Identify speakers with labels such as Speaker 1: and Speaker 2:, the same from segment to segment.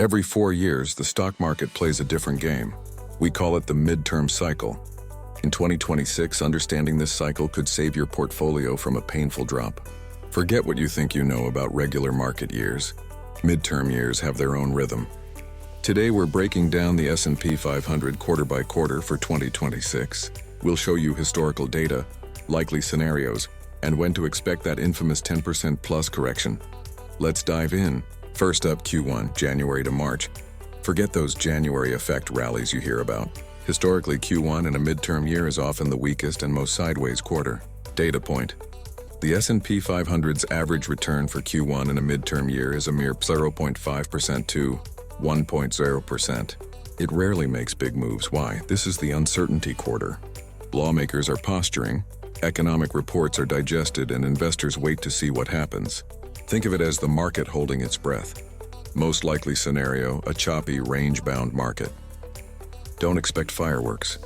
Speaker 1: Every 4 years, the stock market plays a different game. We call it the midterm cycle. In 2026, understanding this cycle could save your portfolio from a painful drop. Forget what you think you know about regular market years. Midterm years have their own rhythm. Today, we're breaking down the S&P 500 quarter by quarter for 2026. We'll show you historical data, likely scenarios, and when to expect that infamous 10% plus correction. Let's dive in. First up, Q1, January to March. Forget those January effect rallies you hear about. Historically, Q1 in a midterm year is often the weakest and most sideways quarter. Data point. The S&P 500's average return for Q1 in a midterm year is a mere 0.5% to 1.0%. It rarely makes big moves. Why? This is the uncertainty quarter. Lawmakers are posturing, economic reports are digested, and investors wait to see what happens. Think of it as the market holding its breath. Most likely scenario, a choppy, range-bound market. Don't expect fireworks.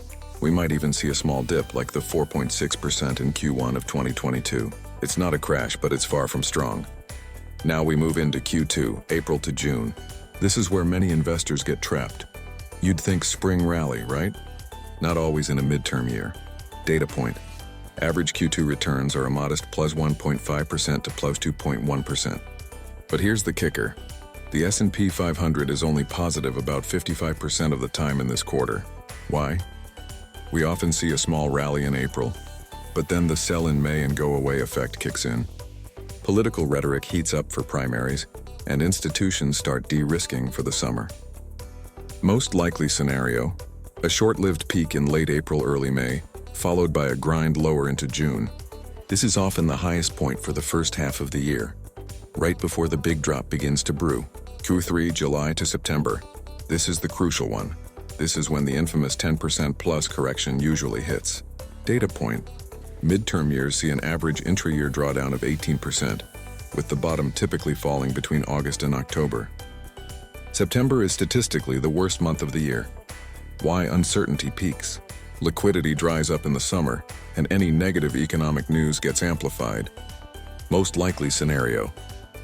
Speaker 1: We might even see a small dip like the 4.6% in Q1 of 2022. It's not a crash, but it's far from strong. Now we move into Q2, April to June. This is where many investors get trapped. You'd think spring rally, right? Not always in a midterm year. Data point. Average Q2 returns are a modest plus 1.5% to plus 2.1%. But here's the kicker. The S&P 500 is only positive about 55% of the time in this quarter. Why? We often see a small rally in April, but then the sell in May and go away effect kicks in. Political rhetoric heats up for primaries, and institutions start de-risking for the summer. Most likely scenario, a short-lived peak in late April, early May, followed by a grind lower into June. This is often the highest point for the first half of the year, right before the big drop begins to brew. Q3, July to September. This is the crucial one. This is when the infamous 10% plus correction usually hits. Data point. Midterm years see an average intra-year drawdown of 18%, with the bottom typically falling between August and October. September is statistically the worst month of the year. Why? Uncertainty peaks. Liquidity dries up in the summer, and any negative economic news gets amplified. Most likely scenario,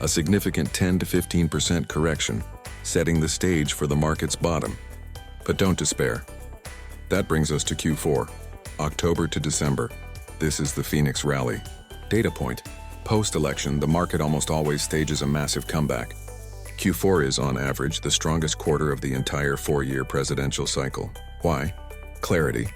Speaker 1: a significant 10 to 15% correction, setting the stage for the market's bottom. But don't despair. That brings us to Q4, October to December. This is the Phoenix rally. Data point. Post-election, the market almost always stages a massive comeback. Q4 is, on average, the strongest quarter of the entire 4-year presidential cycle. Why? Clarity.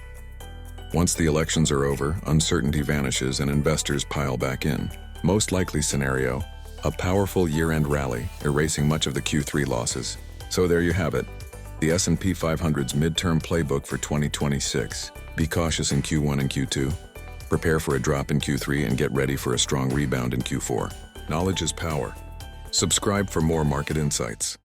Speaker 1: Once the elections are over, uncertainty vanishes and investors pile back in. Most likely scenario, a powerful year-end rally, erasing much of the Q3 losses. So there you have it, the S&P 500's midterm playbook for 2026. Be cautious in Q1 and Q2. Prepare for a drop in Q3 and get ready for a strong rebound in Q4. Knowledge is power. Subscribe for more market insights.